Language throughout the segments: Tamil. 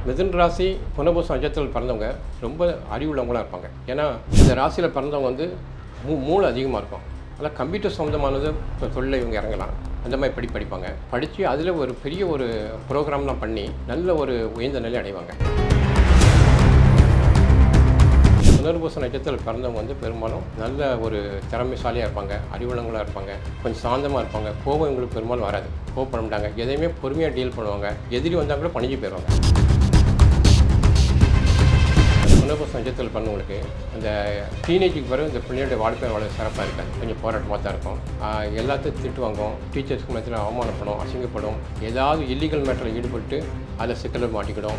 மிதுன் ராசி புனர்பூசம் நட்சத்திரத்தில் பிறந்தவங்க ரொம்ப அறிவுள்ளவங்களாக இருப்பாங்க. ஏன்னா இந்த ராசியில் பிறந்தவங்க வந்து மூளை அதிகமாக இருக்கும். அதனால் கம்ப்யூட்டர் சம்மந்தமானது இப்போ தொழிலை இவங்க இறங்கலாம், அந்த மாதிரி படிப்பாங்க. படித்து அதில் ஒரு பெரிய ஒரு ப்ரோக்ராம்லாம் பண்ணி நல்ல ஒரு உயர்ந்த நிலை அடைவாங்க. புனர்பூசம் நட்சத்திரத்தில் பிறந்தவங்க வந்து பெரும்பாலும் நல்ல ஒரு திறமைசாலியாக இருப்பாங்க, அறிவுள்ளவங்களாக இருப்பாங்க, கொஞ்சம் சாந்தமாக இருப்பாங்க. கோபம் இவங்களுக்கு பெரும்பாலும் வராது, கோபப்பட மாட்டாங்க, எதையுமே பொறுமையாக டீல் பண்ணுவாங்க. எதிரி வந்தால் கூட பணிஞ்சு போயிடுவாங்க. புனர்பூசம் நட்சத்திரத்தில் பிறந்தவங்களுக்கு அந்த டீனேஜுக்கு பிறகு இந்த பிள்ளையோட வாழ்க்கை அவ்வளோ சிறப்பாக இருக்காது, கொஞ்சம் போராட்டமாக தான் இருக்கும். எல்லாத்தையும் திட்டுவாங்க, டீச்சர்ஸ்க்கு மத்தியில் அவமானப்படும், அசிங்கப்படும், ஏதாவது இல்லீகல் மேட்டரில் ஈடுபட்டு அதில் சிக்கலில் மாட்டிக்கிடும்.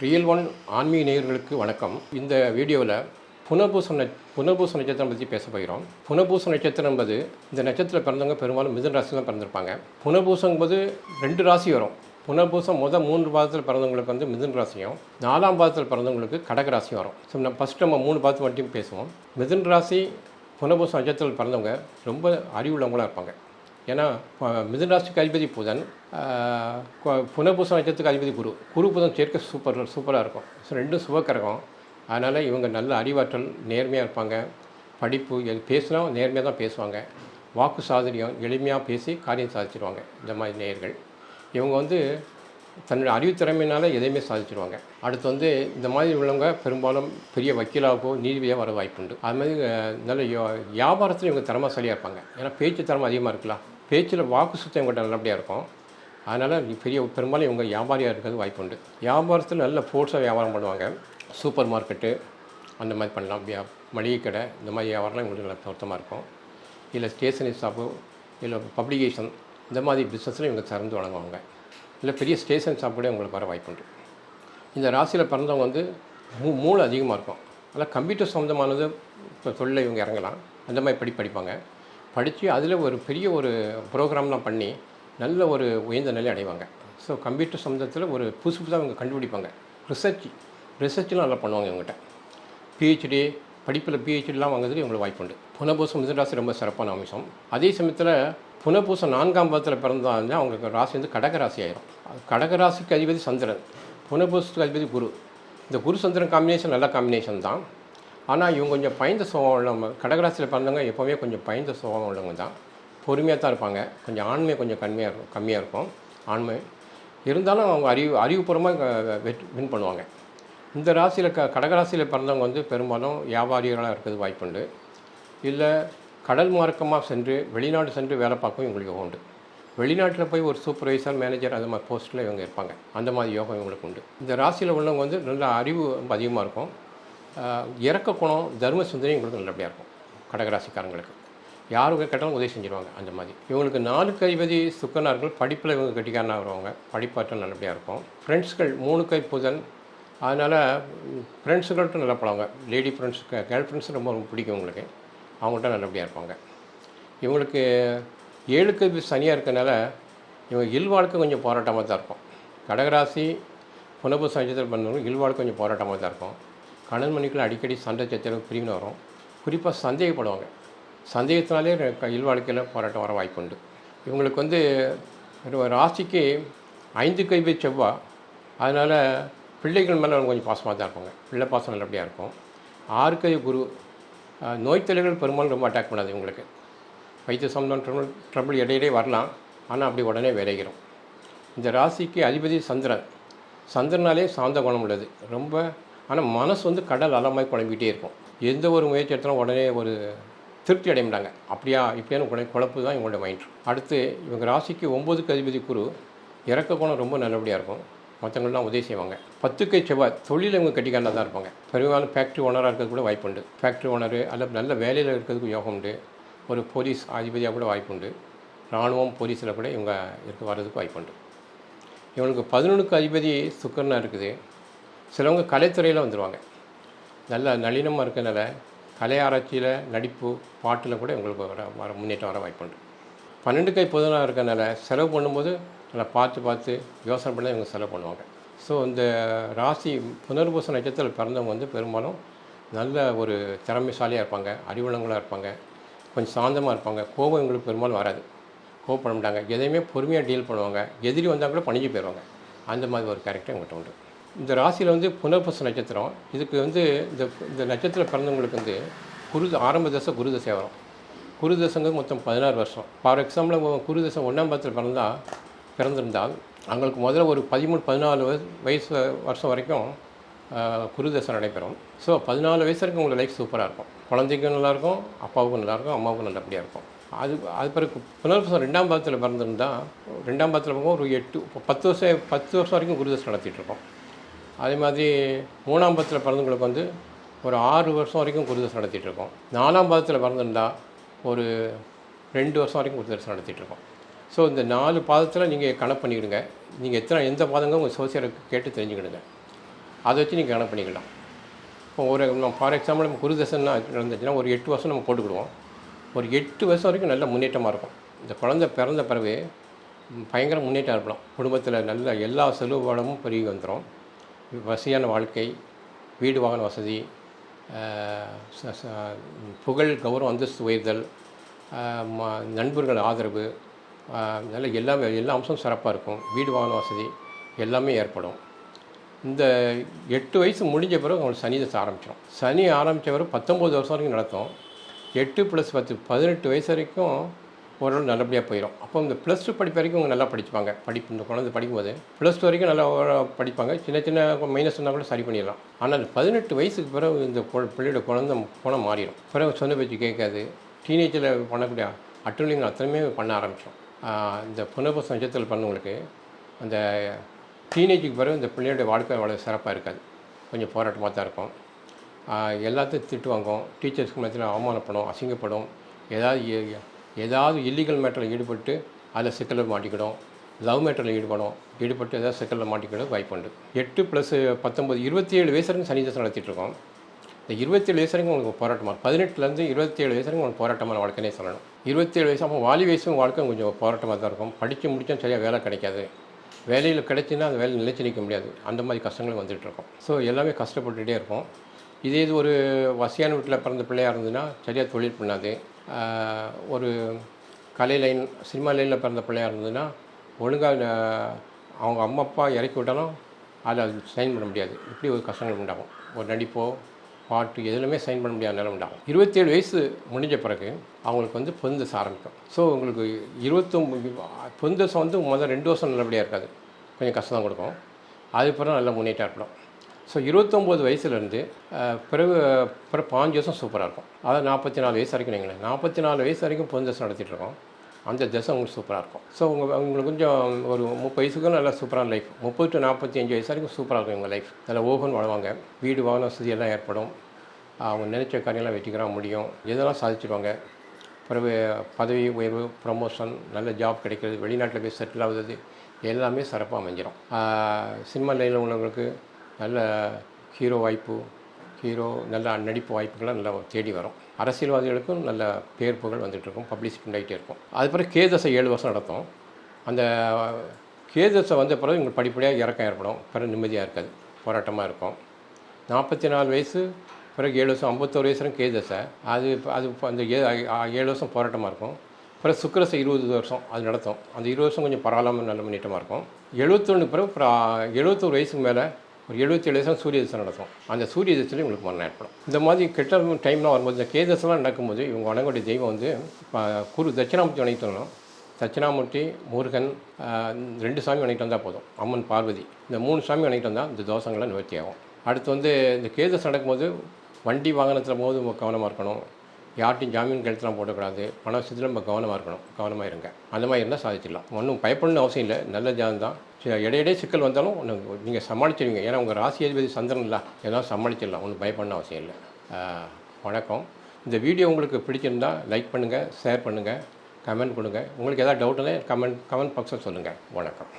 ரியல் ஒன் ஆன்மீக நேயர்களுக்கு வணக்கம். இந்த வீடியோவில் புனர்பூச நட்சத்திரம் பற்றி பேச போகிறோம். புனர்பூச நட்சத்திரம் என்பது இந்த நட்சத்திரத்தில் பிறந்தவங்க பெரும்பாலும் மிதுன் ராசியில் தான் பிறந்திருப்பாங்க. புனர்பூசம் என்பது 2 ராசி வரும். புனர்பூசம் 3 பாதத்தில் பிறந்தவங்களுக்கு வந்து மிதுன் ராசியும், 4ஆம் பாதத்தில் பிறந்தவங்களுக்கு கடக ராசியும் வரும். ஸோ நம்ம 3 பாதத்து மட்டும் பேசுவோம். மிதுன் ராசி புனர்பூச நட்சத்திரத்தில் பிறந்தவங்க ரொம்ப அறிவுள்ளவங்களாக இருப்பாங்க. ஏன்னா மிதுன் ராசிக்கு அதிபதி புதன், புனர்பூச நட்சத்திரத்துக்கு அதிபதி குரு புதன் சேர்க்க சூப்பராக இருக்கும். ஸோ 2 சுபக்கிரகம். அதனால் இவங்க நல்ல அறிவாற்றல், நேர்மையாக இருப்பாங்க. படிப்பு பேசினா நேர்மையாக தான் பேசுவாங்க. வாக்கு சாதுரியம், எளிமையாக பேசி காரியம் சாதிச்சிடுவாங்க. இந்த மாதிரி நேயர்கள் இவங்க வந்து தன்னுடைய அறிவுத்திறமையினால் எதையுமே சாதிச்சிடுவாங்க. அடுத்து வந்து இந்த மாதிரி உள்ளவங்க பெரும்பாலும் பெரிய வக்கீலாகவோ நீதிபதியாக வர வாய்ப்புண்டு. அது மாதிரி நல்ல வியாபாரத்தில் இவங்க திறமைசாலியாக இருப்பாங்க. ஏன்னா பேச்சு திறமை அதிகமாக இருக்கலாம், பேச்சில் வாக்கு சுத்தம் இவங்கள்ட்ட நல்லபடியாக இருக்கும். அதனால் பெரும்பாலும் இவங்க வியாபாரியாக இருக்கிறது வாய்ப்புண்டு. வியாபாரத்தில் நல்ல ஃபோர்ஸாக வியாபாரம் பண்ணுவாங்க. சூப்பர் மார்க்கெட்டு அந்த மாதிரி பண்ணலாம், மளிகை கடை, இந்த மாதிரி வியாபாரம்லாம் இவங்களுக்கு நல்ல பொருத்தமாக இருக்கும். இல்லை ஸ்டேஷனரி ஷாப்பு, இல்லை பப்ளிகேஷன், இந்த மாதிரி பிஸ்னஸில் இவங்க சிறந்து வழங்குவாங்க. இல்லை பெரிய ஸ்டேஷன் ஷாப் கூட உங்களுக்கு வர வாய்ப்புண்டு. இந்த ராசியில் பிறந்தவங்க வந்து மூளை அதிகமாக இருக்கும். அதனால் கம்ப்யூட்டர் சம்மந்தமானது இப்போ தொழிலை இவங்க இறங்கலாம், அந்த மாதிரி படிப்பாங்க. படித்து அதில் ஒரு பெரிய ஒரு ப்ரோக்ராம்லாம் பண்ணி நல்ல ஒரு உயர்ந்த நிலை அடைவாங்க. ஸோ கம்ப்யூட்டர் சம்மந்தத்தில் ஒரு புதுசாக இவங்க கண்டுபிடிப்பாங்க. ரிசர்ச்லாம் நல்லா பண்ணுவாங்க. இவங்ககிட்ட பிஹெச்டி படிப்பில் பிஹெச்டிலாம் வாங்குறதுக்கு இவங்களுக்கு வாய்ப்புண்டு. புனர்பூசம் மிதுன் ராசி ரொம்ப சிறப்பான அம்சம். அதே சமயத்தில் புனர்பூசம் 4ஆம் பாதத்தில் பிறந்தாங்க அவங்களுக்கு ராசி வந்து கடக ராசி ஆயிரும். கடகராசிக்கு அதிபதி சந்திரன், புனர்பூசத்துக்கு அதிபதி குரு. இந்த குரு சந்திரன் காம்பினேஷன் நல்ல காம்பினேஷன் தான். ஆனால் இவங்க கொஞ்சம் பயந்த சுபாவம் உள்ளவங்க. கடகராசியில் பிறந்தவங்க எப்போவுமே கொஞ்சம் பயந்த சுபாவம் உள்ளவங்க தான். பொறுமையாக தான் இருப்பாங்க. கொஞ்சம் ஆண்மை கொஞ்சம் கம்மியாக இருக்கும். ஆண்மை இருந்தாலும் அவங்க அறிவுபூர்வமாக வின் பண்ணுவாங்க. இந்த ராசியில் கடகராசியில் பிறந்தவங்க வந்து பெரும்பாலும் வியாபாரிகளாக இருக்கிறது வாய்ப்புண்டு. இல்லை கடல் மார்க்கமாக சென்று வெளிநாடு சென்று வேலை பார்க்கவும் இவங்களுக்கு உண்டு. வெளிநாட்டில் போய் ஒரு சூப்பர்வைசர், மேனேஜர் அந்த மாதிரி போஸ்ட்டில் இவங்க இருப்பாங்க. அந்த மாதிரி யோகம் இவங்களுக்கு உண்டு. இந்த ராசியில் உள்ளவங்க வந்து நல்ல அறிவு அதிகமாக இருக்கும். இறக்க குணம், தர்ம சிந்தனை இவங்களுக்கு நல்லபடியாக இருக்கும். கடகராசிக்காரங்களுக்கு யாருக்கு கேட்டாலும் உதவி செஞ்சுருவாங்க. அந்த மாதிரி இவங்களுக்கு 4க்கு அதிபதி சுக்கரனார்கள். படிப்பில் இவங்க கெட்டிக்காரனாக வருவாங்க. படிப்பாற்றல் நல்லபடியாக இருக்கும். ஃப்ரெண்ட்ஸ்கள் 3க்கு புதன். அதனால் ஃப்ரெண்ட்ஸுகள்கிட்ட நல்லா பழகுவாங்க. லேடி ஃப்ரெண்ட்ஸ், கேர்ள் ஃப்ரெண்ட்ஸ் ரொம்ப பிடிக்கும் உங்களுக்கு. அவங்கள்ட்ட நல்லபடியாக இருப்பாங்க. இவங்களுக்கு 7க்கு சனியாக இருக்கனால இவங்க இல்வாழ்க்கை கொஞ்சம் போராட்டமாக தான் இருக்கும். கடகராசி புனர்பூச நட்சத்திரம் பண்ணவங்க இல்வாழ்க்கை கொஞ்சம் போராட்டமாக தான் இருக்கும். கணவன் மணிக்குள்ள அடிக்கடி சண்டை சச்சரவு பிரிவினை வரும். குறிப்பாக சந்தேகப்படுவாங்க. சந்தேகத்தினாலே இல்வாழ்க்கையில் போராட்டம் வர வாய்ப்புண்டு. இவங்களுக்கு வந்து ராசிக்கு 5க்கு அதிபதி செவ்வாய். அதனால் பிள்ளைகள் மேலே அவங்க கொஞ்சம் பாசமாக தான் இருப்பாங்க. பிள்ளை பாசம் நல்லபடியாக இருக்கும். 6க்கு குரு. நோய் தொல்லைகள் பெரும்பாலும் ரொம்ப அட்டாக் பண்ணாது இவங்களுக்கு. வைத்திய சம்பந்தம் ட்ரபிள் இடையிலே வரலாம், ஆனால் அப்படி உடனே விளைகிறோம். இந்த ராசிக்கு அதிபதி சந்திரனாலே சாந்த குணம் உள்ளது ரொம்ப. ஆனால் மனசு வந்து கடல் அலமாய் குழம்பிகிட்டே இருக்கும். எந்த ஒரு முயற்சி எடுத்தாலும் உடனே ஒரு திருப்தி அடைய மாட்டாங்க. இப்படியான குழப்பு தான் இவங்களோட மைண்ட். அடுத்து இவங்க ராசிக்கு 9க்கு அதிபதி குரு. இறக்க குணம் ரொம்ப நல்லபடியாக இருக்கும். மற்றவங்களாம் உதவி செய்வாங்க. 10க்கு செவ்வாய். தொழில் இவங்க கட்டிக்காரனாக தான் இருப்பாங்க. பெரும்பாலும் ஃபேக்ட்ரி ஓனராக இருக்கிறது கூட வாய்ப்புண்டு. ஃபேக்ட்ரி ஓனரு அல்ல நல்ல வேலையில் இருக்கிறதுக்கு யோகம் உண்டு. ஒரு போலீஸ் அதிபதியாக கூட வாய்ப்புண்டு. இராணுவம், போலீஸில் கூட இவங்க வர்றதுக்கு வாய்ப்புண்டு. இவங்களுக்கு 11க்கு அதிபதி சுக்கரனாக இருக்குது. சிலவங்க கலைத்துறையில் வந்துடுவாங்க. நல்ல நளினமாக இருக்கிறதுனால கலை ஆராய்ச்சியில், நடிப்பு, பாட்டில் கூட இவங்களுக்கு வர முன்னேற்றம் வர வாய்ப்புண்டு. 12க்கு புதனாக இருக்கிறதுனால செலவு பண்ணும்போது நல்லா பார்த்து யோசனை பண்ணி இவங்க செலவு பண்ணுவாங்க. ஸோ இந்த ராசி புனர்பூச நட்சத்திரத்தில் பிறந்தவங்க வந்து பெரும்பாலும் நல்ல ஒரு திறமைசாலியாக இருப்பாங்க, அறிவுள்ளவங்களாக இருப்பாங்க, கொஞ்சம் சாந்தமாக இருப்பாங்க. கோபம் இவங்களுக்கு பெரும்பாலும் வராது, கோவப்பட மாட்டாங்க. எதையுமே பொறுமையாக டீல் பண்ணுவாங்க. எதிரி வந்தால் கூட பணிஞ்சு போயிடுவாங்க. அந்த மாதிரி ஒரு கேரக்டர் இவங்கள்ட்ட உண்டு. இந்த ராசியில் வந்து புனர்பூச நட்சத்திரம். இதுக்கு வந்து இந்த இந்த நட்சத்திரம் பிறந்தவங்களுக்கு வந்து ஆரம்ப தசை குரு தசை வரும். குரு தசைங்கிறது மொத்தம் 16 வருஷம். ஃபார் எக்ஸாம்பிள் குரு தசை 1ஆம் பாதத்தில் பிறந்திருந்தால் அவங்களுக்கு முதல்ல ஒரு 13-14 வயசு வருஷம் வரைக்கும் குரு தசை நடைபெறும். ஸோ 14 வயசு வரைக்கும் உங்களோட லைஃப் சூப்பராக இருக்கும். குழந்தைக்கும் நல்லாயிருக்கும், அப்பாவுக்கும் நல்லாயிருக்கும், அம்மாவுக்கும் நல்லபடியாக இருக்கும். அது பிறகு புனர்பூசம் 2ஆம் பாதத்தில் பிறந்திருந்தால் 2ஆம் பாதத்தில் ஒரு 10 வருஷம் வரைக்கும் குரு தசை நடத்திட்டுருக்கோம். அதே மாதிரி 3ஆம் பாதத்தில் பிறந்தவங்களுக்கு வந்து ஒரு 6 வருஷம் வரைக்கும் குரு தசை நடத்திட்டுருக்கோம். 4ஆம் பாதத்தில் பிறந்திருந்தால் ஒரு 2 வருஷம் வரைக்கும் குரு தசை நடத்திட்டுருக்கோம். ஸோ இந்த 4 பாதத்தில் நீங்கள் கணக்கு பண்ணிக்கிடுங்க. நீங்கள் எந்த பாதங்க உங்கள் சோசியலுக்கு கேட்டு தெரிஞ்சுக்கிடுங்க. அதை வச்சு நீங்கள் கணக்கு பண்ணிக்கலாம். இப்போ ஃபார் எக்ஸாம்பிள் நம்ம குரு தசைன்னா நடந்துச்சுன்னா ஒரு 8 வருஷம் நம்ம போட்டுக்கிடுவோம். ஒரு 8 வருஷம் வரைக்கும் நல்ல முன்னேற்றமாக இருக்கும். இந்த குழந்தை பிறந்த பிறகு பயங்கர முன்னேற்றம் இருக்கலாம். குடும்பத்தில் நல்ல எல்லா செலவு வளமும் பெருகி வந்துடும். வசதியான வாழ்க்கை, வீடு வாகன வசதி, புகழ், கௌரவம், அந்தஸ்து உயர்தல், நண்பர்கள் ஆதரவு, நல்ல எல்லா அம்சமும் சிறப்பாக இருக்கும். வீடு வாகன வசதி எல்லாமே ஏற்படும். இந்த 8 வயசு முடிஞ்ச பிறகு அவங்களுக்கு சனி தசை ஆரம்பிச்சிடும். சனி ஆரம்பித்த பிறகு 19 வருஷம் வரைக்கும் நடத்தும். 8 + 10 18 வயசு வரைக்கும் ஓரளவு நல்லபடியாக போயிடும். அப்போ இந்த +2 படிப்பு வரைக்கும் அவங்க நல்லா படிப்பாங்க. இந்த குழந்தை படிக்கும்போது +2 வரைக்கும் நல்லா படிப்பாங்க. சின்ன மைனஸ் சொன்னால் கூட சரி பண்ணிடலாம். ஆனால் 18 வயசுக்கு பிறகு இந்த பிள்ளையோட குழந்தை போனால் மாறிடும். பிறகு சொன்ன பேச்சு கேட்காது. டீனேஜில் பண்ணக்கூடிய அட்டூழியங்கள் அத்தனையுமே பண்ண ஆரம்பித்தோம். இந்த புனர்பூச நட்சத்திரத்தில் பண்ணவங்களுக்கு அந்த டீனேஜுக்கு பிறகு இந்த பிள்ளையோட வாழ்க்கை அவ்வளோ சிறப்பாக இருக்காது. கொஞ்சம் போராட்டமாக தான் இருக்கும். எல்லாத்தையும் திட்டுவாங்க. டீச்சர்ஸ்க்கு மத்தியில் அவமானப்படும், அசிங்கப்படும். ஏதாவது இல்லீகல் மேட்டரில் ஈடுபட்டு அதில் சிக்கலில் மாட்டிக்கிடும். லவ் மேட்டரில் ஈடுபட்டு ஏதாவது சிக்கலில் மாட்டிக்கிடும் வாய்ப்பு உண்டு. 8 + 19 27 வயசு வரைக்கும் சனி தசை நடத்திட்டுருக்கோம். இந்த 27 வயசு வரைக்கும் உங்களுக்கு போராட்டமாக 18லேருந்து 27 வயசு வரைக்கும் உங்களுக்கு போராட்டமான வாழ்க்கைனே சொல்லணும். 27 வயசு அப்போ வாலி வயசும் வாழ்க்கை கொஞ்சம் போராட்டமாக தான் இருக்கும். படித்து முடித்தா சரியாக வேலை கிடைக்காது. வேலையில் கிடைச்சின்னா அந்த வேலை நிலைச்சி நிற்க முடியாது. அந்த மாதிரி கஷ்டங்களும் வந்துகிட்ருக்கோம். ஸோ எல்லாமே கஷ்டப்பட்டுகிட்டே இருக்கும். இது ஒரு வசதியான வீட்டில் பிறந்த பிள்ளையாக இருந்ததுன்னா சரியாக தொழில் பண்ணாது. ஒரு கலை லைன், சினிமா லைனில் பிறந்த பிள்ளையாக இருந்ததுன்னா ஒழுங்காக அவங்க அம்மா அப்பா இறக்கி விட்டாலும் அதில் சைன் பண்ண முடியாது. இப்படி ஒரு கஷ்டங்கள் உண்டாகும். ஒரு நடிப்போ பாட்டு எதுலையுமே சைன் பண்ண முடியாத நிலை உண்டாகும். 27 வயசு முடிஞ்ச பிறகு அவங்களுக்கு வந்து பொன் தசை ஆரம்பிக்கும். ஸோ உங்களுக்கு 29 பொன் தசை வந்து முதல் 2 வருஷம் நல்லபடியாக இருக்காது, கொஞ்சம் கஷ்டம் தான் கொடுக்கும். அதுக்கப்புறம் நல்ல முன்னேற்றம் ஏற்படும். ஸோ 29 வயசுலேருந்து பிறகு 5 வருஷம் சூப்பராக இருக்கும். அதாவது 44 வயசு வரைக்கும் நீங்களேன் 44 வயசு வரைக்கும் பொன் தசை நடத்திட்டுருக்கோம். அந்த தசை உங்களுக்கு சூப்பராக இருக்கும். ஸோ உங்களுக்கு கொஞ்சம் ஒரு 30 வயசுக்கும் நல்லா சூப்பரான லைஃப். 30 to 45 வயசு வரைக்கும் சூப்பராக இருக்கும் உங்கள் லைஃப். நல்லா ஓகன் வாழ்வாங்க. வீடு வாகன வசதி எல்லாம் ஏற்படும். அவங்க நினைச்ச காரியம்லாம் வெற்றிகரமாக முடியும். எதெல்லாம் சாதிச்சிடுவாங்க. பிறகு பதவி உயர்வு, ப்ரமோஷன், நல்ல ஜாப் கிடைக்கிறது, வெளிநாட்டில் போய் செட்டில் ஆகுது, எல்லாமே சிறப்பாக அமைஞ்சிடும். சினிமா லைனில் உள்ளவங்களுக்கு நல்ல நல்ல நடிப்பு வாய்ப்புகள்லாம் நல்லா தேடி வரும். அரசியல்வாதிகளுக்கும் நல்ல பேர் புகழ் வந்துகிட்ருக்கும், பப்ளிசிட்டி பண்ணிகிட்டே இருக்கும். அதுக்கப்புறம் கேதசை 7 வருஷம் நடத்தும். அந்த கேதசை வந்த பிறகு உங்களுக்கு படிப்படியாக இறக்கம் ஏற்படும். பிறகு நிம்மதியாக இருக்காது, போராட்டமாக இருக்கும். 44 வயசு பிறகு 7 வருஷம் 51 வயசு வரைக்கும் கேதசை. அது அந்த 7 வருஷம் போராட்டமாக இருக்கும். பிறகு சுக்கிரசை 20 வருஷம் அது நடத்தும். அந்த 20 வருஷம் கொஞ்சம் பரவாயில்லாமல் நல்ல முன்னேற்றமாக இருக்கும். 71 பிறகு 71 வயசுக்கு மேலே ஒரு 77 வயசு சூரிய தசை நடத்தும். அந்த சூரிய தசையில் உங்களுக்கு மரணம் ஏற்படும். இந்த மாதிரி கெட்ட டைம்லாம் வரும்போது இந்த கேதசெல்லாம் நடக்கும்போது இவங்க வணங்கக்கூடிய தெய்வம் வந்து தட்சிணாமூர்த்தி வணங்கிட்டு வரணும். தட்சிணாமூர்த்தி, முருகன் 2 சாமி வணங்கிட்டு வந்தால் போதும். அம்மன், பார்வதி, இந்த 3 சாமி வணங்கிட்டு வந்தால் இந்த தோஷங்கள்லாம் நிவர்த்தி ஆகும். அடுத்து வந்து இந்த கேதசை நடக்கும்போது வண்டி வாகனத்தில் போது கவனமாக இருக்கணும். யார்ட்டையும் ஜாமீன் கழுத்துலாம் போடக்கூடாது. பண விஷயத்தில் நம்ம கவனமாக இருங்க. அந்த மாதிரி இருந்தால் சாதிச்சிடலாம். ஒன்றும் பயப்படணும்னு அவசியம் இல்லை. நல்ல ஜாதகம் தான். இடையிடையே சிக்கல் வந்தாலும் நீங்கள் சமாளிச்சிடுவீங்க. ஏன்னா உங்கள் ராசி அதிபதி சந்திரன் இல்லை, எல்லாம் சமாளிச்சிடலாம். ஒன்றும் பயப்படணும் அவசியம் இல்லை. வணக்கம். இந்த வீடியோ உங்களுக்கு பிடிச்சிருந்தால் லைக் பண்ணுங்கள், ஷேர் பண்ணுங்கள், கமெண்ட் கொடுங்க. உங்களுக்கு எதாவது டவுட்டுன்னா கமெண்ட் பாக்ஸில் சொல்லுங்கள். வணக்கம்.